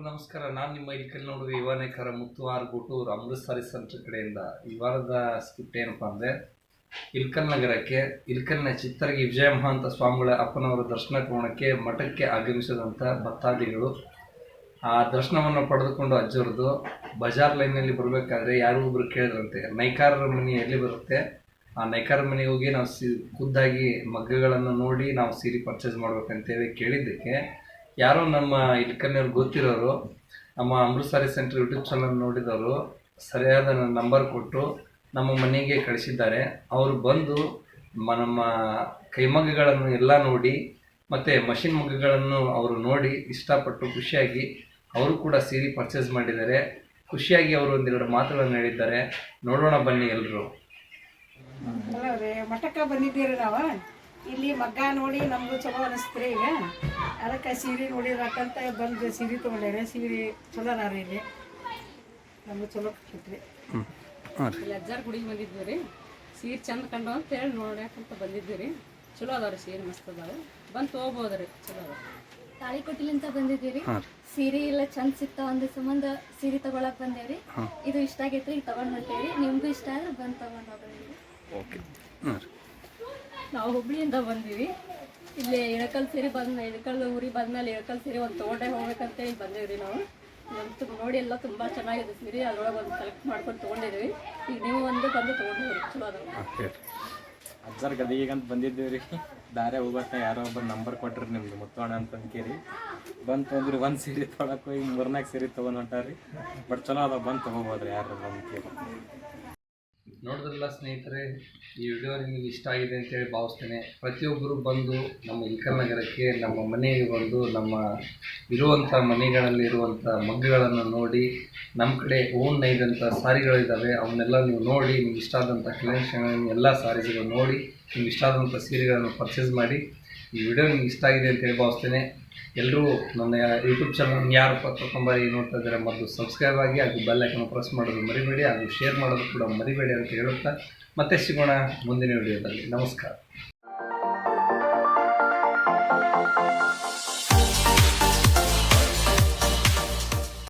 ನಮಸ್ಕಾರ. ನಾನು ನಿಮ್ಮ ಇಲ್ಕಲ್ ನೋಡುವ ಯುವನೇಕರ ಮುತ್ತು ಆರ್ ಗುಟೂರ್ ಅಮೃತಸರಿ ಸೆಂಟರ್ ಕಡೆಯಿಂದ ಈ ವಾರದ ಸ್ಕಿಪ್ಟ್ ಏನಪ್ಪ ಅಂದರೆ, ಇಲ್ಕಲ್ ನಗರಕ್ಕೆ ಇಲ್ಕಲ್ನ ಚಿತ್ತರಗಿ ವಿಜಯ ಮಹಾಂತ ಸ್ವಾಮಿಗಳ ಅಪ್ಪನವರ ದರ್ಶನ ಕೋಣಕ್ಕೆ ಮಠಕ್ಕೆ ಆಗಮಿಸಿದಂಥ ಭಕ್ತಾದಿಗಳು ಆ ದರ್ಶನವನ್ನು ಪಡೆದುಕೊಂಡು ಅಜ್ಜರದು ಬಜಾರ್ ಲೈನಲ್ಲಿ ಬರಬೇಕಾದ್ರೆ ಯಾರೋ ಒಬ್ರು ಕೇಳಿದ್ರಂತೆ, ನೈಕಾರರ ಮನೆ ಎಲ್ಲಿ ಬರುತ್ತೆ, ಆ ನೈಕಾರರ ಮನೆಗೆ ಹೋಗಿ ನಾವು ಖುದ್ದಾಗಿ ಮಗ್ಗಗಳನ್ನು ನೋಡಿ ನಾವು ಸೀರೆ ಪರ್ಚೇಸ್ ಮಾಡ್ಬೇಕಂತೇಳಿ ಕೇಳಿದ್ದಕ್ಕೆ ಯಾರೋ ನಮ್ಮ ಇಲ್ಕಲ್ನವ್ರು ಗೊತ್ತಿರೋರು ನಮ್ಮ ಅಮೃತಸರಿ ಸೆಂಟರ್ ಯೂಟ್ಯೂಬ್ ಚಾನಲ್ ನೋಡಿದವರು ಸರಿಯಾದ ನಂಬರ್ ಕೊಟ್ಟು ನಮ್ಮ ಮನೆಗೆ ಕಳಿಸಿದ್ದಾರೆ. ಅವರು ಬಂದು ನಮ್ಮ ಕೈಮಗ್ಗಗಳನ್ನು ಎಲ್ಲ ನೋಡಿ ಮತ್ತು ಮಷಿನ್ ಮಗ್ಗಗಳನ್ನು ಅವರು ನೋಡಿ ಇಷ್ಟಪಟ್ಟು ಖುಷಿಯಾಗಿ ಅವರು ಕೂಡ ಸೀರೆ ಪರ್ಚೇಸ್ ಮಾಡಿದ್ದಾರೆ. ಖುಷಿಯಾಗಿ ಅವರು ಒಂದೆರಡು ಮಾತುಗಳನ್ನು ಹೇಳಿದ್ದಾರೆ. ನೋಡೋಣ ಬನ್ನಿ ಎಲ್ಲರೂ. ಮಠಕ್ಕೆ ಬಂದಿದ್ದೀರಿ ನಾವು. ಇಲ್ಲಿ ಮಗ್ಗ ನೋಡಿ ನಮ್ಗೆ ಚಲೋ ಅನಿಸ್ತ್ರಿ. ಈಗ ಅದಕ್ಕೆ ಸೀರೆ ನೋಡಿರಕ್ಕಂತ ಬಂದು ಸೀರೆ ತೊಗೊಂಡ್ಯಾರೆ. ಸೀರೆ ಚಲೋ ಅದಾರ ಇಲ್ಲಿ, ನಮ್ಗೆ ಚಲೋ ಕೊಟ್ರಿ. ಇಲ್ಲಿ ಅಜ್ಜಾರ್ ಗುಡಿಗೆ ಬಂದಿದ್ವಿ ರೀ. ಸೀರೆ ಚಂದ ಕಂಡು ಅಂತೇಳಿ ನೋಡ್ಯಾಕಂತ ಬಂದಿದ್ವಿ ರೀ. ಚಲೋ ಅದಾವ್ರಿ, ಸೀರೆ ಮಸ್ತ್ ಅದಾವೆ, ಬಂದು ತೊಗೋಬೋದ್ರಿ. ಚಲೋ ಅದಾವ. ತಾಳಿಕೊಟ್ಟಿಲಿಂತ ಬಂದಿದ್ದೀವಿ. ಸೀರೆ ಎಲ್ಲ ಚಂದ ಸಿಗ್ತಾವ ಅಂದ ಸಂಬಂಧ ಸೀರೆ ತಗೊಳಕ್ ಬಂದೇವ್ರಿ. ಇದು ಇಷ್ಟ ಆಗೈತ್ರಿ, ಈಗ ತಗೊಂಡ್ ಹೊಂಟೇವಿ. ನಿಮ್ಗೂ ಇಷ್ಟ ಆದ್ರೆ ಬಂದು ತಗೊಂಡ್ ಹೋಗ್ರಿ. ನಾವು ಹುಬ್ಳಿಯಿಂದ ಬಂದೀವಿ. ಇಲ್ಲಿ ಇಳಕಲ್ ಸೀರೆ ಇಳಕಲ್ ಊರಿಗೆ ಬಂದ್ಮೇಲೆ ಇಳಕಲ್ ಸೀರೆ ಒಂದು ತೊಗೊಂಡೇ ಹೋಗ್ಬೇಕಂತೇಳಿ ಬಂದೇವ್ರಿ. ನಾವು ನೋಡಿ ಎಲ್ಲ ತುಂಬಾ ಚೆನ್ನಾಗಿದೆ ಸೀರೆ. ಅದ್ರೊಳಗೆ ಒಂದು ಸೆಲೆಕ್ಟ್ ಮಾಡ್ಕೊಂಡು ತೊಗೊಂಡಿದ್ವಿ. ಈಗ ನೀವು ಬಂದು ತೊಗೊಂಡಿದ್ರಿ. ಚಲೋ ಅದಾವ. ಅಜ್ಜಾರ ಗದಿಗಂತ ಬಂದಿದ್ದೀವಿ ರೀ. ದಾರೆ ಹೋಗ್ಬರ್ತಾ ಯಾರೋ ಒಬ್ಬರು ನಂಬರ್ ಕೊಟ್ರಿ ನಿಮ್ದು ಮುತ್ತೋಣ ಅಂತ ಕೇಳಿ ಬಂದು ತೊಗೊಂಡ್ರಿ. ಒಂದು ಸೀರೆ ತೊಗೊಳಕ್ಕೆ ಹೋಗಿ 3-4 ಸೀರೆ ತೊಗೊಂಡು ಹೊಂಟಾರಿ. ಬಟ್ ಚಲೋ ಅದಾವ, ಬಂದು ತೊಗೋಬೋದ್ರಿ ಯಾರು ಬಂದು ಕೇಳಿ. ನೋಡಿದ್ರಲ್ಲ ಸ್ನೇಹಿತರೆ, ಈ ವಿಡಿಯೋ ನಿಮಗೆ ಇಷ್ಟ ಆಗಿದೆ ಅಂತೇಳಿ ಭಾವಿಸ್ತೇನೆ. ಪ್ರತಿಯೊಬ್ಬರು ಬಂದು ನಮ್ಮ ಇಲ್ಕಲ್ ನಗರಕ್ಕೆ ನಮ್ಮ ಮನೆಗೆ ಬಂದು ನಮ್ಮ ಇರುವಂಥ ಮನೆಗಳಲ್ಲಿರುವಂಥ ಮಗ್ಗಗಳನ್ನು ನೋಡಿ, ನಮ್ಮ ಕಡೆ ಓನ್ ನೈದಂಥ ಸಾರಿಗಳಿದ್ದಾವೆ, ಅವನ್ನೆಲ್ಲ ನೀವು ನೋಡಿ ನಿಮ್ಗೆ ಇಷ್ಟ ಆದಂಥ ಕಲೆಕ್ಷನ್ ಎಲ್ಲ ಸಾರೀಸ್ಗಳು ನೋಡಿ ನಿಮ್ಗೆ ಇಷ್ಟ ಆದಂಥ ಸೀರೆಗಳನ್ನು ಪರ್ಚೇಸ್ ಮಾಡಿ. ಈ ವಿಡಿಯೋ ನಿಮ್ಗೆ ಇಷ್ಟ ಆಗಿದೆ ಅಂತೇಳಿ ಭಾವಿಸ್ತೇನೆ. ಎಲ್ಲರೂ ನನ್ನ ಯೂಟ್ಯೂಬ್ ಚಾನಲ್ ಯಾರು ತೊಗೊಂಬಾರಿ ನೋಡ್ತಾ ಇದ್ದಾರೆ ಮೊದಲು ಸಬ್ಸ್ಕ್ರೈಬ್ ಆಗಿ, ಹಾಗೂ ಬೆಲ್ ಐಕನ್ ಪ್ರೆಸ್ ಮಾಡೋದು ಮರಿಬೇಡಿ, ಹಾಗೂ ಶೇರ್ ಮಾಡೋದು ಕೂಡ ಮರಿಬೇಡಿ ಅಂತ ಹೇಳುತ್ತಾ ಮತ್ತೆ ಸಿಗೋಣ ಮುಂದಿನ ವಿಡಿಯೋದಲ್ಲಿ. ನಮಸ್ಕಾರ.